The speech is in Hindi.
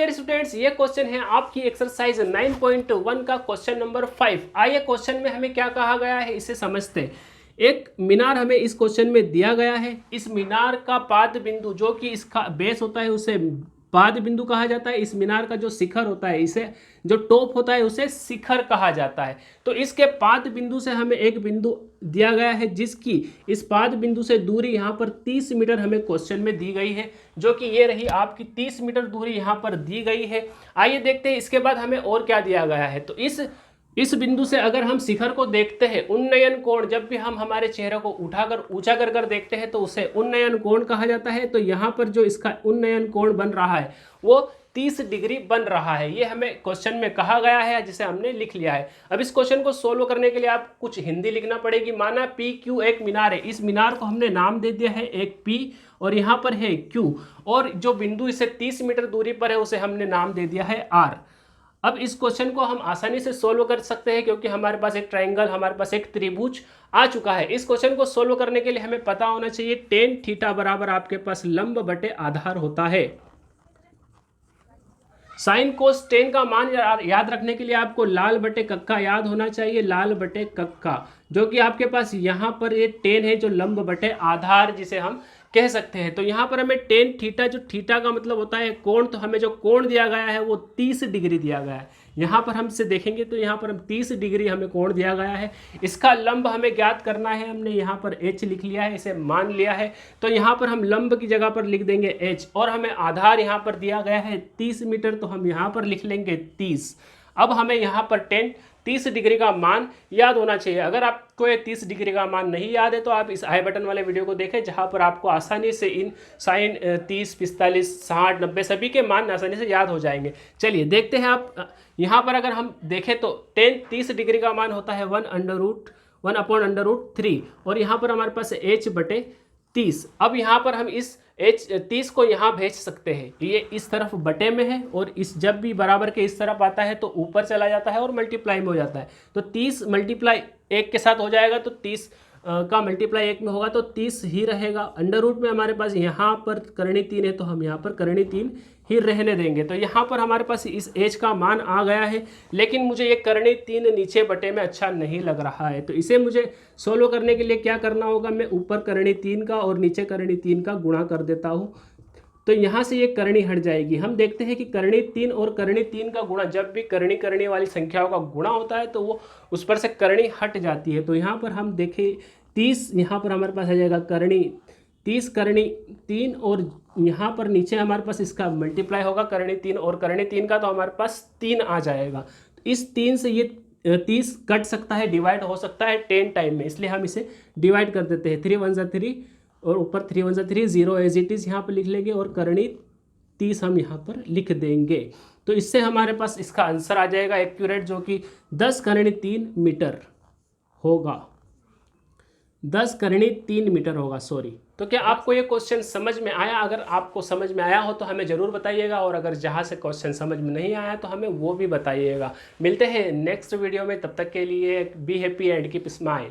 डियर स्टूडेंट्स, ये क्वेश्चन है आपकी एक्सरसाइज 9.1 का क्वेश्चन नंबर 5। आइए क्वेश्चन में हमें क्या कहा गया है इसे समझते हैं। एक मीनार हमें इस क्वेश्चन में दिया गया है। इस मीनार का पाद बिंदु जो कि इसका बेस होता है उसे पाद बिंदु कहा जाता है। इस मीनार का जो शिखर होता है, इसे जो टॉप होता है उसे शिखर कहा जाता है। तो इसके पाद बिंदु से हमें एक बिंदु दिया गया है जिसकी इस पाद बिंदु से दूरी यहाँ पर 30 मीटर हमें क्वेश्चन में दी गई है, जो कि ये रही आपकी 30 मीटर दूरी यहाँ पर दी गई है। आइए देखते हैं इसके बाद हमें और क्या दिया गया है। तो इस बिंदु से अगर हम शिखर को देखते हैं, उन्नयन कोण, जब भी हम हमारे चेहरे को उठाकर ऊंचा कर देखते हैं तो उसे उन्नयन कोण कहा जाता है। तो यहाँ पर जो इसका उन्नयन कोण बन रहा है वो 30 डिग्री बन रहा है। ये हमें क्वेश्चन में कहा गया है जिसे हमने लिख लिया है। अब इस क्वेश्चन को सोल्व करने के लिए आप कुछ हिंदी लिखना पड़ेगी। माना पी क्यू एक मीनार है, इस मीनार को हमने नाम दे दिया है एक पी और यहाँ पर है क्यू, और जो बिंदु इससे 30 मीटर दूरी पर है उसे हमने नाम दे दिया है आर। अब इस क्वेश्चन को हम आसानी से सोल्व कर सकते हैं क्योंकि हमारे पास एक ट्रायंगल, हमारे पास एक त्रिभुज आ चुका है। इस क्वेश्चन को सोल्व करने के लिए हमें पता होना चाहिए टेन थीटा बराबर आपके पास लंब बटे आधार होता है। साइन कोस टेन का मान याद रखने के लिए आपको लाल बटे कक्का याद होना चाहिए, लाल बटे कक्का, जो कि आपके पास यहाँ पर ये टेन है जो लंब बटे आधार जिसे हम कह सकते हैं। तो यहाँ पर हमें टेन थीटा, जो थीटा का मतलब होता है कोण, तो हमें जो कोण दिया गया है वो 30 डिग्री दिया गया है। यहाँ पर हम इसे देखेंगे तो यहाँ पर हम 30 डिग्री हमें कोण दिया गया है। इसका लंब हमें ज्ञात करना है, हमने यहाँ पर h लिख लिया है, इसे मान लिया है। तो यहाँ पर हम लंब की जगह पर लिख देंगे h, और हमें आधार यहाँ पर दिया गया है 30 मीटर, तो हम यहाँ पर लिख लेंगे 30। अब हमें यहाँ पर 30 डिग्री का मान याद होना चाहिए। अगर आपको ये 30 डिग्री का मान नहीं याद है तो आप इस आई बटन वाले वीडियो को देखें, जहाँ पर आपको आसानी से इन साइन 30, 45, 60, 90 सभी के मान आसानी से याद हो जाएंगे। चलिए देखते हैं। आप यहाँ पर अगर हम देखें तो 30 डिग्री का मान होता है 1/√3, और यहाँ पर हमारे पास h बटे 30। अब यहाँ पर हम इस 30 को यहाँ भेज सकते हैं। ये इस तरफ बटे में है और इस जब भी बराबर के इस तरफ आता है तो ऊपर चला जाता है और मल्टीप्लाई में हो जाता है। तो 30 मल्टीप्लाई 1 के साथ हो जाएगा, तो 30 का मल्टीप्लाई 1 में होगा तो 30 ही रहेगा। अंडर रूट में हमारे पास यहाँ पर करणी 3 है तो हम यहाँ पर करणी 3 ही रहने देंगे। तो यहाँ पर हमारे पास इस एज का मान आ गया है, लेकिन मुझे ये करणी 3 नीचे बटे में अच्छा नहीं लग रहा है। तो इसे मुझे सोल्व करने के लिए क्या करना होगा, मैं ऊपर करणी 3 का और नीचे करणी 3 का गुणा कर देता हूँ। तो यहाँ से ये करणी हट जाएगी। हम देखते हैं कि करणी 3 और करणी 3 का गुणा, जब भी करणी वाली संख्याओं का गुणा होता है तो वो उस पर से करणी हट जाती है। तो यहाँ पर हम देखें 30, यहाँ पर हमारे पास आ जाएगा करणी 30 करणी 3, और यहाँ पर नीचे हमारे पास इसका मल्टीप्लाई होगा करणी 3 और करणी 3 का, तो हमारे पास 3 आ जाएगा। तो इस 3 से ये 30 कट सकता है, डिवाइड हो सकता है 10 टाइम में, इसलिए हम इसे डिवाइड कर देते हैं। 3 1 जा 3 और ऊपर 3 1 जा 3, 0 एज इट इज़ यहाँ पर लिख लेंगे और करणी 30 हम यहाँ पर लिख देंगे। तो इससे हमारे पास इसका आंसर आ जाएगा एक्यूरेट, जो कि 10 करणी 3 मीटर होगा। 10 करणी 3 मीटर होगा, सॉरी। तो क्या आपको ये क्वेश्चन समझ में आया? अगर आपको समझ में आया हो तो हमें ज़रूर बताइएगा, और अगर जहाँ से क्वेश्चन समझ में नहीं आया तो हमें वो भी बताइएगा। मिलते हैं नेक्स्ट वीडियो में, तब तक के लिए be happy and keep smile.